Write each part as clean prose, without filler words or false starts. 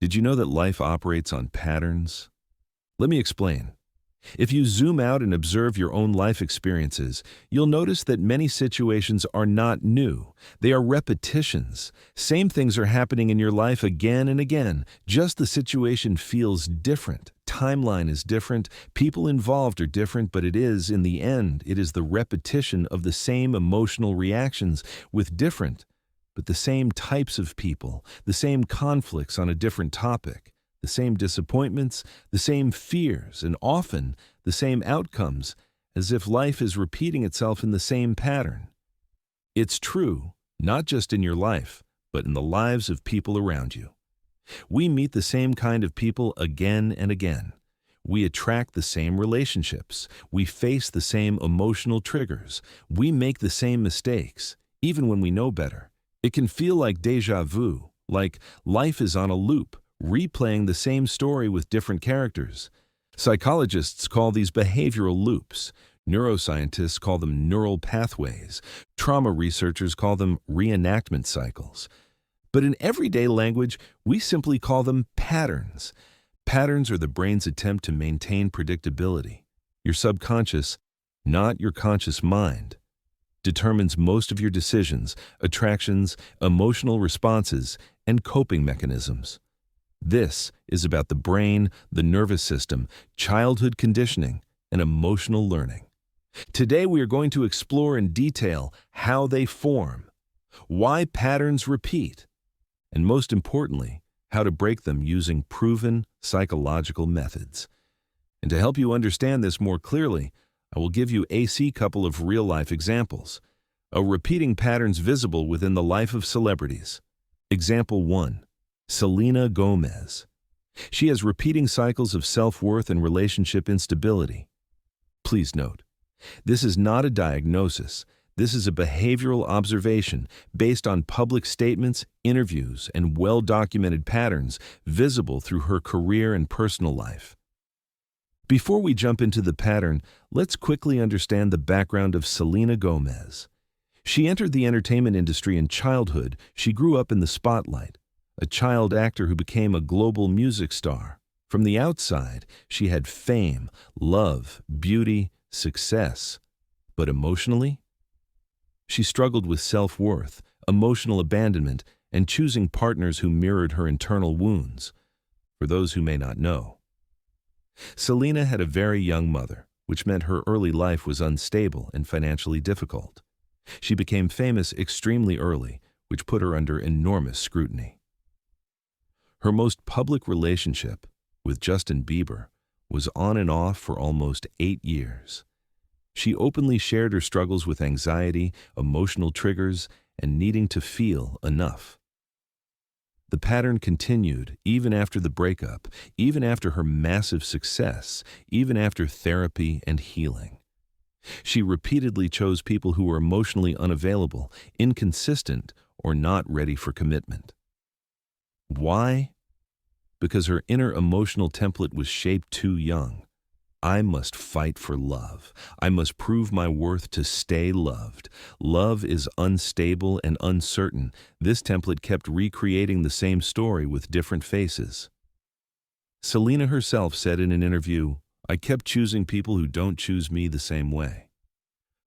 Did you know that life operates on patterns? Let me explain. If you zoom out and observe your own life experiences, you'll notice that many situations are not new. They are repetitions. Same things are happening in your life again and again, just the situation feels different. Timeline is different, people involved are different, but in the end, it is the repetition of the same emotional reactions with different, but the same types of people, the same conflicts on a different topic. The same disappointments, the same fears, and often the same outcomes, as if life is repeating itself in the same pattern. It's true, not just in your life, but in the lives of people around you. We meet the same kind of people again and again. We attract the same relationships. We face the same emotional triggers. We make the same mistakes, even when we know better. It can feel like déjà vu, like life is on a loop, replaying the same story with different characters. Psychologists call these behavioral loops. Neuroscientists call them neural pathways. Trauma researchers call them reenactment cycles. But in everyday language, we simply call them patterns. Patterns are the brain's attempt to maintain predictability. Your subconscious, not your conscious mind, determines most of your decisions, attractions, emotional responses, and coping mechanisms. This is about the brain, the nervous system, childhood conditioning, and emotional learning. Today we are going to explore in detail how they form, why patterns repeat, and most importantly, how to break them using proven psychological methods. And to help you understand this more clearly, I will give you a couple of real-life examples. Repeating patterns visible within the life of celebrities. Example 1. Selena Gomez. She has repeating cycles of self-worth and relationship instability. Please note, this is not a diagnosis. This is a behavioral observation based on public statements, interviews, and well-documented patterns visible through her career and personal life. Before we jump into the pattern, let's quickly understand the background of Selena Gomez. She entered the entertainment industry in childhood. She grew up in the spotlight. A child actor who became a global music star. From the outside, she had fame, love, beauty, success. But emotionally? She struggled with self-worth, emotional abandonment, and choosing partners who mirrored her internal wounds. For those who may not know, Selena had a very young mother, which meant her early life was unstable and financially difficult. She became famous extremely early, which put her under enormous scrutiny. Her most public relationship, with Justin Bieber, was on and off for almost 8 years. She openly shared her struggles with anxiety, emotional triggers, and needing to feel enough. The pattern continued even after the breakup, even after her massive success, even after therapy and healing. She repeatedly chose people who were emotionally unavailable, inconsistent, or not ready for commitment. Why? Because her inner emotional template was shaped too young. I must fight for love. I must prove my worth to stay loved. Love is unstable and uncertain. This template kept recreating the same story with different faces. Selena herself said in an interview, "I kept choosing people who don't choose me the same way."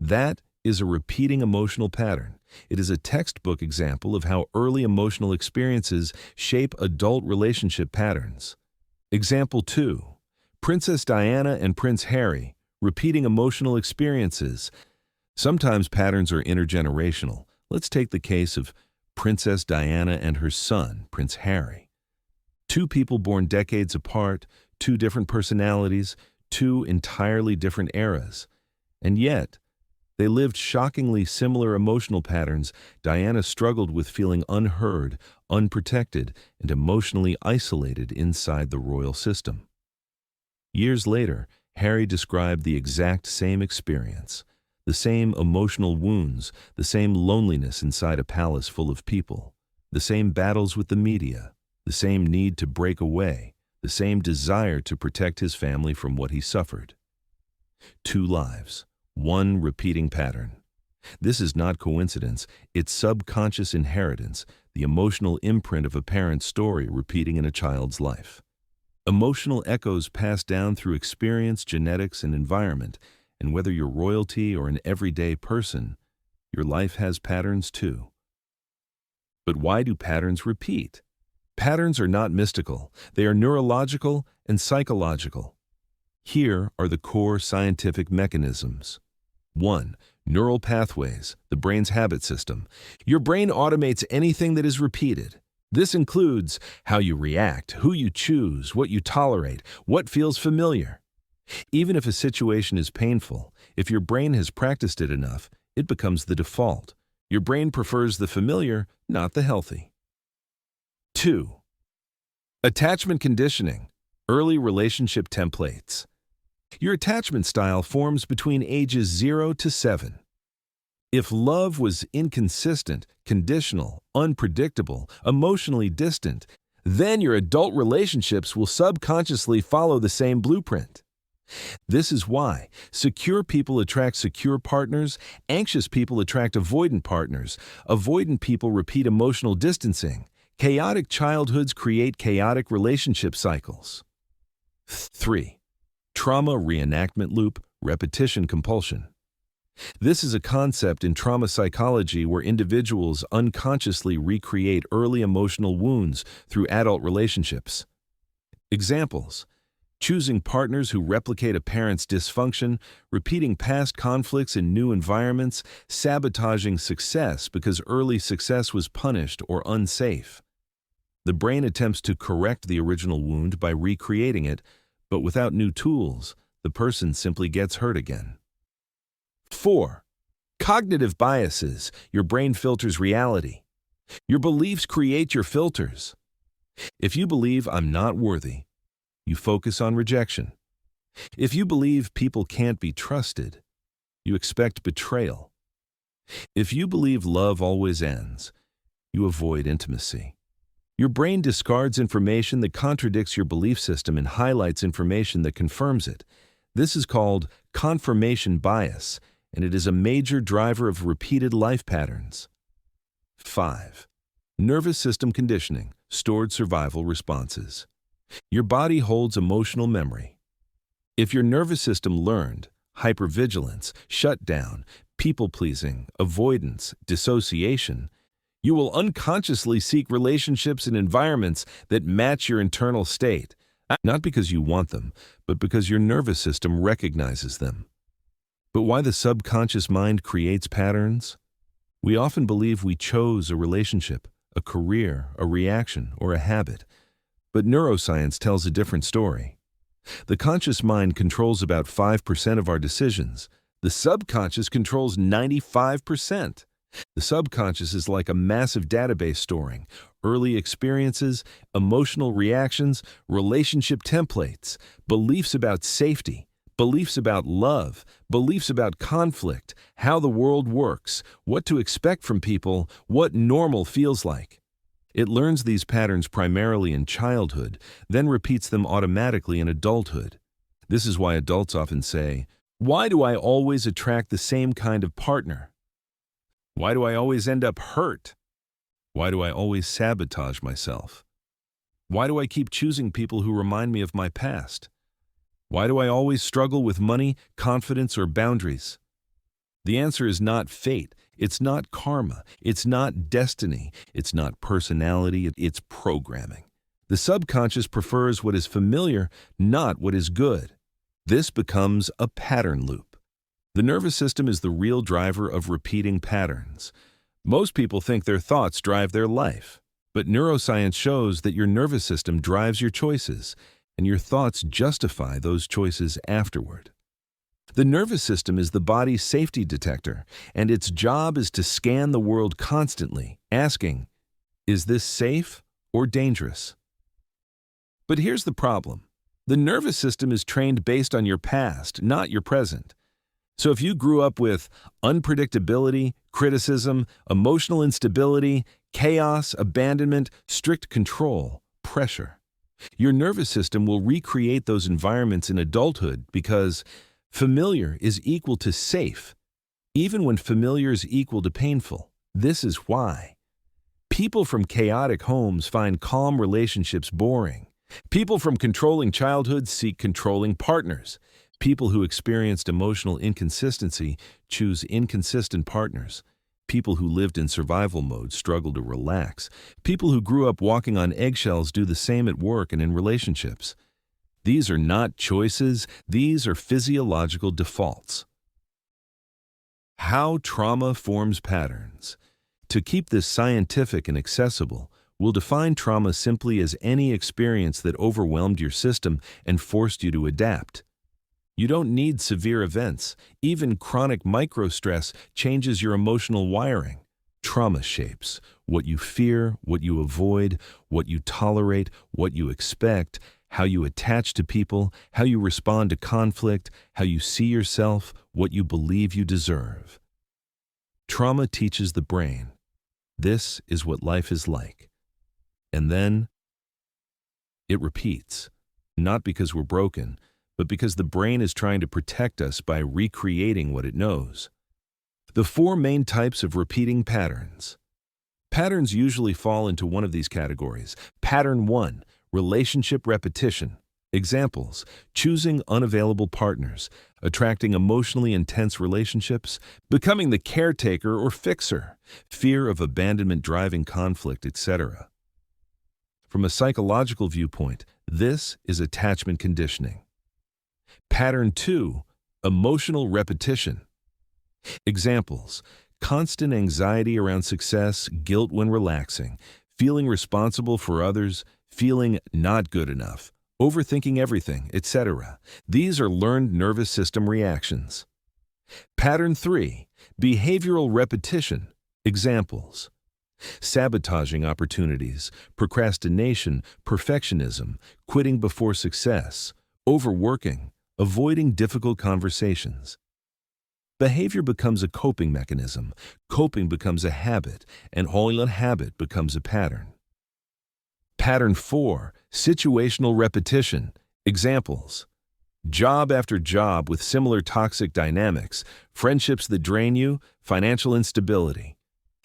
That is a repeating emotional pattern. It is a textbook example of how early emotional experiences shape adult relationship patterns. Example 2. Princess Diana and Prince Harry, repeating emotional experiences. Sometimes patterns are intergenerational. Let's take the case of Princess Diana and her son, Prince Harry. Two people born decades apart, two different personalities, two entirely different eras. And yet, they lived shockingly similar emotional patterns. Diana struggled with feeling unheard, unprotected, and emotionally isolated inside the royal system. Years later, Harry described the exact same experience, the same emotional wounds, the same loneliness inside a palace full of people, the same battles with the media, the same need to break away, the same desire to protect his family from what he suffered. Two lives. One repeating pattern. This is not coincidence, it's subconscious inheritance, the emotional imprint of a parent's story repeating in a child's life. Emotional echoes pass down through experience, genetics, and environment, and whether you're royalty or an everyday person, your life has patterns too. But why do patterns repeat? Patterns are not mystical, they are neurological and psychological. Here are the core scientific mechanisms. 1. Neural pathways, the brain's habit system. Your brain automates anything that is repeated. This includes how you react, who you choose, what you tolerate, what feels familiar. Even if a situation is painful, if your brain has practiced it enough, it becomes the default. Your brain prefers the familiar, not the healthy. 2. Attachment conditioning, early relationship templates. Your attachment style forms between ages 0 to 7. If love was inconsistent, conditional, unpredictable, emotionally distant, then your adult relationships will subconsciously follow the same blueprint. This is why secure people attract secure partners, anxious people attract avoidant partners, avoidant people repeat emotional distancing, chaotic childhoods create chaotic relationship cycles. 3. Trauma reenactment loop, repetition compulsion. This is a concept in trauma psychology where individuals unconsciously recreate early emotional wounds through adult relationships. Examples: choosing partners who replicate a parent's dysfunction, repeating past conflicts in new environments, sabotaging success because early success was punished or unsafe. The brain attempts to correct the original wound by recreating it, but without new tools, the person simply gets hurt again. 4. Cognitive biases. Your brain filters reality. Your beliefs create your filters. If you believe I'm not worthy, you focus on rejection. If you believe people can't be trusted, you expect betrayal. If you believe love always ends, you avoid intimacy. Your brain discards information that contradicts your belief system and highlights information that confirms it. This is called confirmation bias, and it is a major driver of repeated life patterns. 5. Nervous system conditioning, stored survival responses. Your body holds emotional memory. If your nervous system learned hypervigilance, shutdown, people-pleasing, avoidance, dissociation, you will unconsciously seek relationships and environments that match your internal state, not because you want them, but because your nervous system recognizes them. But why the subconscious mind creates patterns? We often believe we chose a relationship, a career, a reaction, or a habit. But neuroscience tells a different story. The conscious mind controls about 5% of our decisions. The subconscious controls 95%. The subconscious is like a massive database storing early experiences, emotional reactions, relationship templates, beliefs about safety, beliefs about love, beliefs about conflict, how the world works, what to expect from people, what normal feels like. It learns these patterns primarily in childhood, then repeats them automatically in adulthood. This is why adults often say, "Why do I always attract the same kind of partner? Why do I always end up hurt? Why do I always sabotage myself? Why do I keep choosing people who remind me of my past? Why do I always struggle with money, confidence, or boundaries?" The answer is not fate. It's not karma. It's not destiny. It's not personality. It's programming. The subconscious prefers what is familiar, not what is good. This becomes a pattern loop. The nervous system is the real driver of repeating patterns. Most people think their thoughts drive their life, but neuroscience shows that your nervous system drives your choices, and your thoughts justify those choices afterward. The nervous system is the body's safety detector, and its job is to scan the world constantly, asking, "Is this safe or dangerous?" But here's the problem. The nervous system is trained based on your past, not your present. So if you grew up with unpredictability, criticism, emotional instability, chaos, abandonment, strict control, pressure, your nervous system will recreate those environments in adulthood because familiar is equal to safe, even when familiar is equal to painful. This is why. People from chaotic homes find calm relationships boring. People from controlling childhoods seek controlling partners. People who experienced emotional inconsistency choose inconsistent partners. People who lived in survival mode struggle to relax. People who grew up walking on eggshells do the same at work and in relationships. These are not choices, these are physiological defaults. How trauma forms patterns. To keep this scientific and accessible, we'll define trauma simply as any experience that overwhelmed your system and forced you to adapt. You don't need severe events. Even chronic microstress changes your emotional wiring. Trauma shapes what you fear, what you avoid, what you tolerate, what you expect, how you attach to people, how you respond to conflict, how you see yourself, what you believe you deserve. Trauma teaches the brain. This is what life is like. And then it repeats, not because we're broken, but because the brain is trying to protect us by recreating what it knows. The four main types of repeating patterns. Patterns usually fall into one of these categories. Pattern 1, relationship repetition. Examples: choosing unavailable partners, attracting emotionally intense relationships, becoming the caretaker or fixer, fear of abandonment driving conflict, etc. From a psychological viewpoint, this is attachment conditioning. Pattern 2, emotional repetition. Examples: constant anxiety around success, guilt when relaxing, feeling responsible for others, feeling not good enough, overthinking everything, etc. These are learned nervous system reactions. Pattern 3, behavioral repetition. Examples: sabotaging opportunities, procrastination, perfectionism, quitting before success, overworking, avoiding difficult conversations. Behavior becomes a coping mechanism, coping becomes a habit, and all a habit becomes a pattern. Pattern 4, situational repetition. Examples: job after job with similar toxic dynamics, friendships that drain you, financial instability.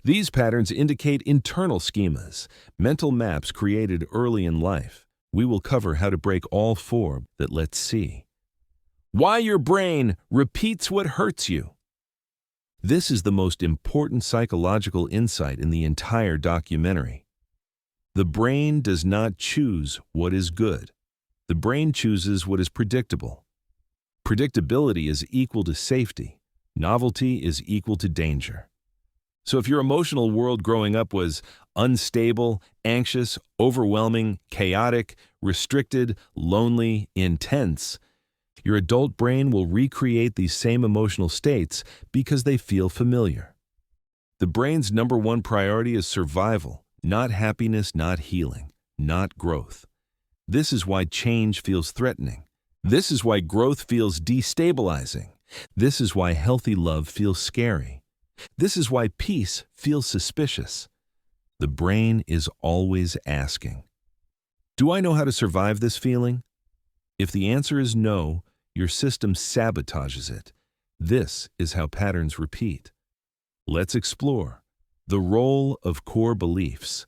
These patterns indicate internal schemas, mental maps created early in life. We will cover how to break all four, but let's see. Why your brain repeats what hurts you. This is the most important psychological insight in the entire documentary. The brain does not choose what is good. The brain chooses what is predictable. Predictability is equal to safety. Novelty is equal to danger. So if your emotional world growing up was unstable, anxious, overwhelming, chaotic, restricted, lonely, intense, your adult brain will recreate these same emotional states because they feel familiar. The brain's number one priority is survival, not happiness, not healing, not growth. This is why change feels threatening. This is why growth feels destabilizing. This is why healthy love feels scary. This is why peace feels suspicious. The brain is always asking, do I know how to survive this feeling? If the answer is no, your system sabotages it. This is how patterns repeat. Let's explore the role of core beliefs.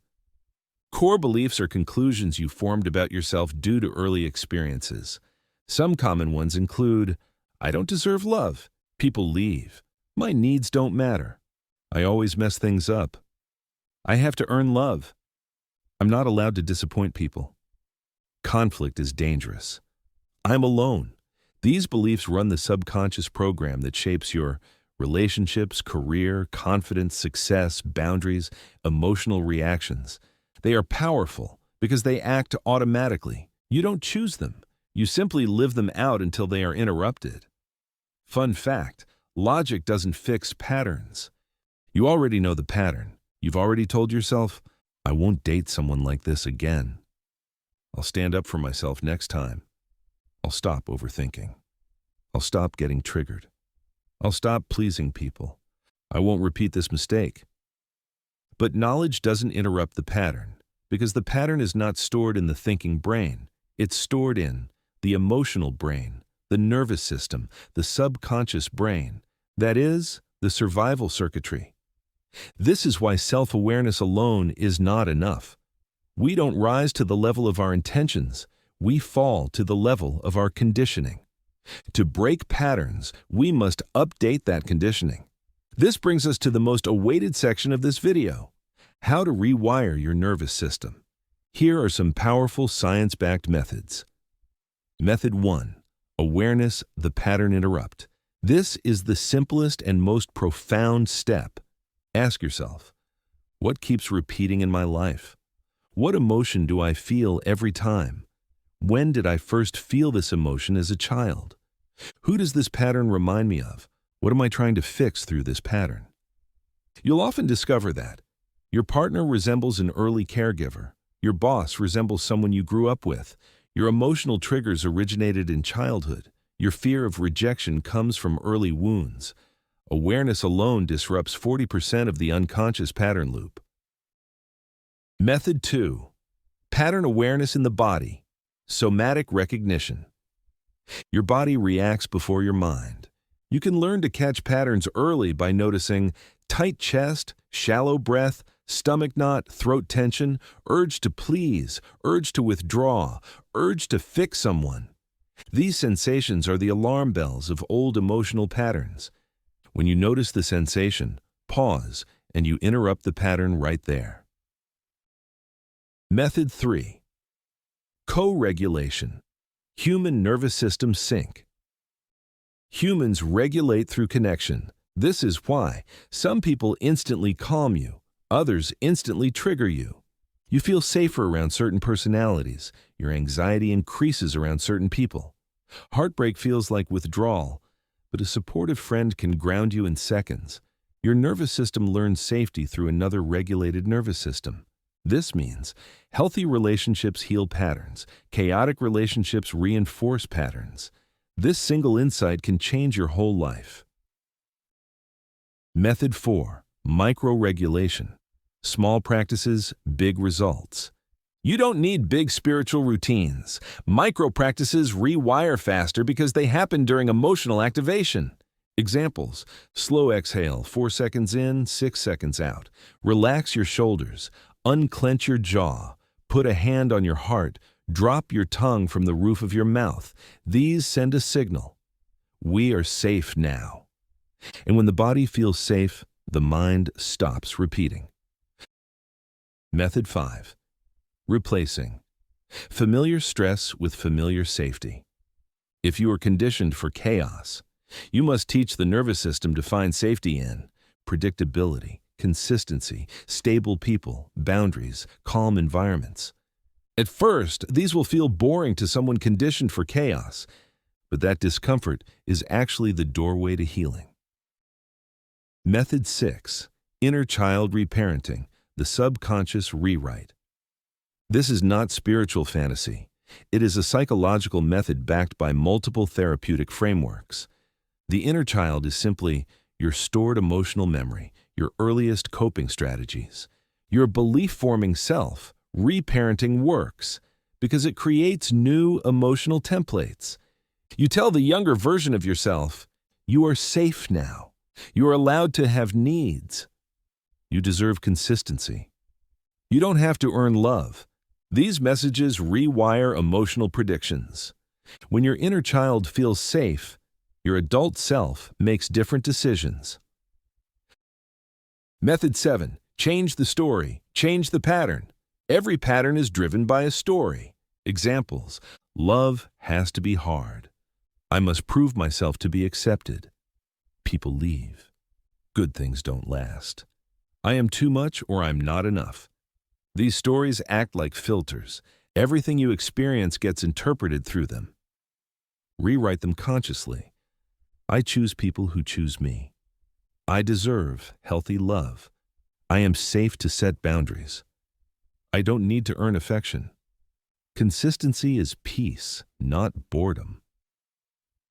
Core beliefs are conclusions you formed about yourself due to early experiences. Some common ones include, I don't deserve love. People leave. My needs don't matter. I always mess things up. I have to earn love. I'm not allowed to disappoint people. Conflict is dangerous. I'm alone. These beliefs run the subconscious program that shapes your relationships, career, confidence, success, boundaries, emotional reactions. They are powerful because they act automatically. You don't choose them. You simply live them out until they are interrupted. Fun fact, logic doesn't fix patterns. You already know the pattern. You've already told yourself, I won't date someone like this again. I'll stand up for myself next time. I'll stop overthinking. I'll stop getting triggered. I'll stop pleasing people. I won't repeat this mistake. But knowledge doesn't interrupt the pattern, because the pattern is not stored in the thinking brain. It's stored in the emotional brain, the nervous system, the subconscious brain. That is, the survival circuitry. This is why self-awareness alone is not enough. We don't rise to the level of our intentions, we fall to the level of our conditioning. To break patterns, we must update that conditioning. This brings us to the most awaited section of this video: how to rewire your nervous system. Here are some powerful science-backed methods. Method 1. Awareness the pattern interrupt. This is the simplest and most profound step. Ask yourself, what keeps repeating in my life? What emotion do I feel every time? When did I first feel this emotion as a child? Who does this pattern remind me of? What am I trying to fix through this pattern? You'll often discover that your partner resembles an early caregiver. Your boss resembles someone you grew up with. Your emotional triggers originated in childhood. Your fear of rejection comes from early wounds. Awareness alone disrupts 40% of the unconscious pattern loop. Method 2. Pattern awareness in the body. Somatic recognition. Your body reacts before your mind. You can learn to catch patterns early by noticing tight chest, shallow breath, stomach knot, throat tension, urge to please, urge to withdraw, urge to fix someone. These sensations are the alarm bells of old emotional patterns. When you notice the sensation, pause, and you interrupt the pattern right there. Method 3. Co-regulation. Human nervous system sync. Humans regulate through connection. This is why some people instantly calm you, others instantly trigger you. You feel safer around certain personalities. Your anxiety increases around certain people. Heartbreak feels like withdrawal, but a supportive friend can ground you in seconds. Your nervous system learns safety through another regulated nervous system. This means healthy relationships heal patterns. Chaotic relationships reinforce patterns. This single insight can change your whole life. Method 4. Micro-regulation. Small practices, big results. You don't need big spiritual routines. Micro practices rewire faster because they happen during emotional activation. Examples: slow exhale, 4 seconds in, 6 seconds out. Relax your shoulders. Unclench your jaw. Put a hand on your heart. Drop your tongue from the roof of your mouth. These send a signal. We are safe now. And when the body feels safe, the mind stops repeating. Method 5. Replacing. Familiar stress with familiar safety. If you are conditioned for chaos, you must teach the nervous system to find safety in predictability, consistency, stable people, boundaries, calm environments. At first, these will feel boring to someone conditioned for chaos, but that discomfort is actually the doorway to healing. Method 6. Inner child reparenting, the subconscious rewrite. This is not spiritual fantasy. It is a psychological method backed by multiple therapeutic frameworks. The inner child is simply your stored emotional memory, your earliest coping strategies. Your belief-forming self. Reparenting works because it creates new emotional templates. You tell the younger version of yourself, you are safe now. You are allowed to have needs. You deserve consistency. You don't have to earn love. These messages rewire emotional predictions. When your inner child feels safe, your adult self makes different decisions. Method 7. Change the story. Change the pattern. Every pattern is driven by a story. Examples: love has to be hard. I must prove myself to be accepted. People leave. Good things don't last. I am too much or I'm not enough. These stories act like filters. Everything you experience gets interpreted through them. Rewrite them consciously. I choose people who choose me. I deserve healthy love. I am safe to set boundaries. I don't need to earn affection. Consistency is peace, not boredom.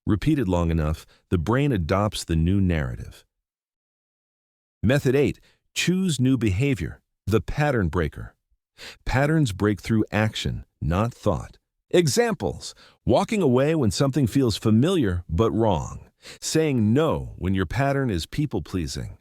Repeated long enough, the brain adopts the new narrative. Method 8. Choose new behavior, the pattern breaker. Patterns break through action, not thought. Examples: walking away when something feels familiar but wrong. saying no when your pattern is people-pleasing,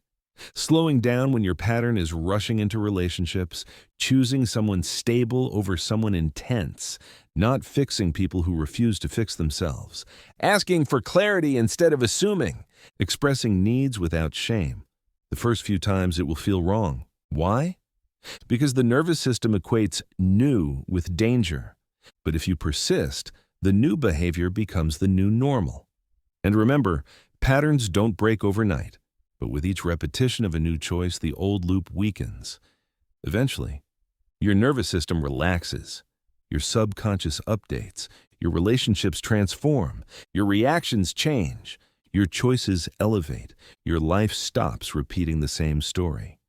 slowing down when your pattern is rushing into relationships, choosing someone stable over someone intense, not fixing people who refuse to fix themselves, asking for clarity instead of assuming, expressing needs without shame. The first few times it will feel wrong. Why? Because the nervous system equates new with danger. But if you persist, the new behavior becomes the new normal. And remember, patterns don't break overnight, but with each repetition of a new choice, the old loop weakens. Eventually, your nervous system relaxes, your subconscious updates, your relationships transform, your reactions change, your choices elevate, your life stops repeating the same story.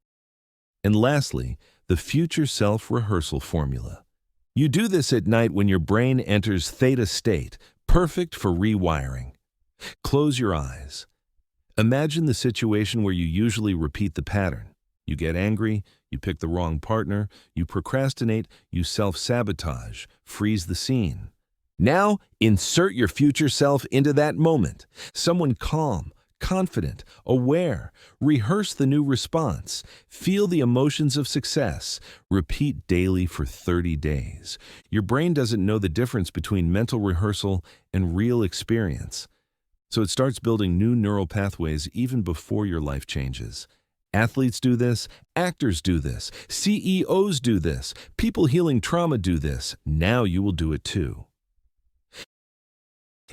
And lastly, the future self-rehearsal formula. You do this at night when your brain enters theta state, perfect for rewiring. Close your eyes. Imagine the situation where you usually repeat the pattern. You get angry, you pick the wrong partner, you procrastinate, you self-sabotage, freeze the scene. Now, insert your future self into that moment. Someone calm, confident, aware. Rehearse the new response. Feel the emotions of success. Repeat daily for 30 days. Your brain doesn't know the difference between mental rehearsal and real experience. So it starts building new neural pathways even before your life changes. Athletes do this, actors do this, CEOs do this, people healing trauma do this. Now you will do it too.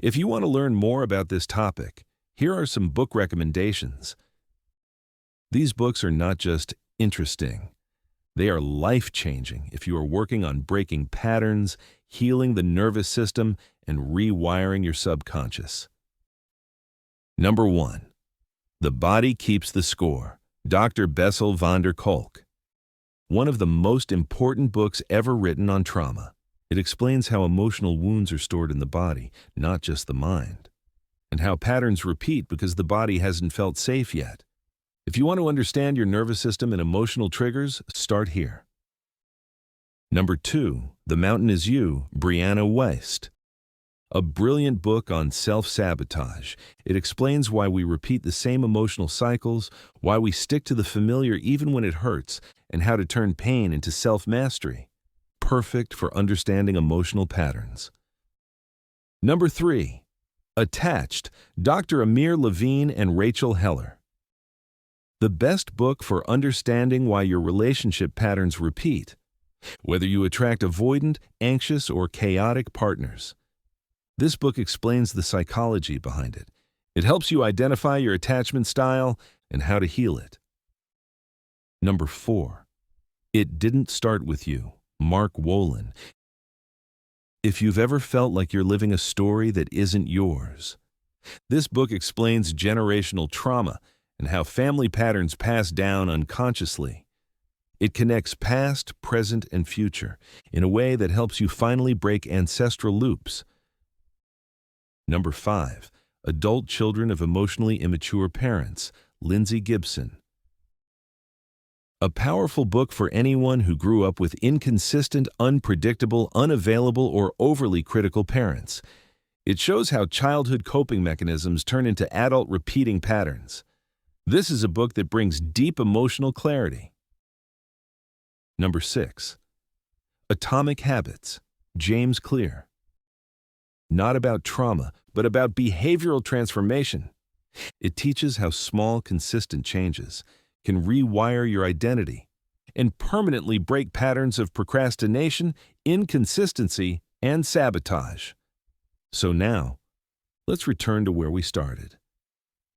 If you want to learn more about this topic, here are some book recommendations. These books are not just interesting. They are life-changing if you are working on breaking patterns, healing the nervous system, and rewiring your subconscious. Number 1. The Body Keeps the Score, Dr. Bessel van der Kolk. One of the most important books ever written on trauma. It explains how emotional wounds are stored in the body, not just the mind, and how patterns repeat because the body hasn't felt safe yet. If you want to understand your nervous system and emotional triggers, start here. Number 2. The Mountain Is You, Brianna Wiest. A brilliant book on self-sabotage. It explains why we repeat the same emotional cycles, why we stick to the familiar even when it hurts, and how to turn pain into self-mastery. Perfect for understanding emotional patterns. Number 3. Attached, Dr. Amir Levine and Rachel Heller. The best book for understanding why your relationship patterns repeat, whether you attract avoidant, anxious, or chaotic partners. This book explains the psychology behind it. It helps you identify your attachment style and how to heal it. Number 4. It Didn't Start With You, Mark Wolin. If you've ever felt like you're living a story that isn't yours, this book explains generational trauma and how family patterns pass down unconsciously. It connects past, present, and future in a way that helps you finally break ancestral loops. Number 5. Adult Children of Emotionally Immature Parents, Lindsay Gibson. A powerful book for anyone who grew up with inconsistent, unpredictable, unavailable, or overly critical parents. It shows how childhood coping mechanisms turn into adult repeating patterns. This is a book that brings deep emotional clarity. Number 6. Atomic Habits, James Clear. Not about trauma, but about behavioral transformation. It teaches how small, consistent changes can rewire your identity and permanently break patterns of procrastination, inconsistency, and sabotage. So now, let's return to where we started.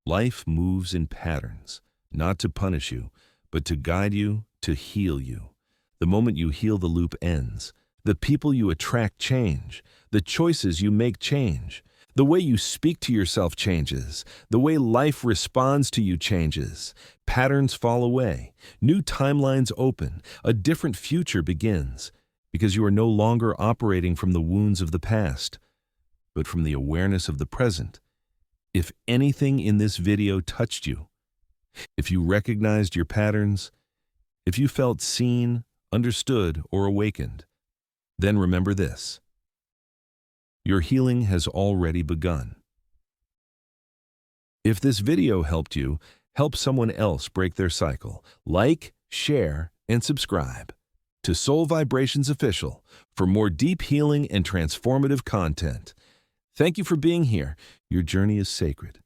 Life moves in patterns, not to punish you, but to guide you, to heal you. The moment you heal, the loop ends. The people you attract change. The choices you make change. The way you speak to yourself changes. The way life responds to you changes. Patterns fall away. New timelines open. A different future begins. Because you are no longer operating from the wounds of the past, but from the awareness of the present. If anything in this video touched you, if you recognized your patterns, if you felt seen, understood, or awakened, then remember this: your healing has already begun. If this video helped you, help someone else break their cycle. Like, share, and subscribe to Soul Vibrations Official for more deep healing and transformative content. Thank you for being here. Your journey is sacred,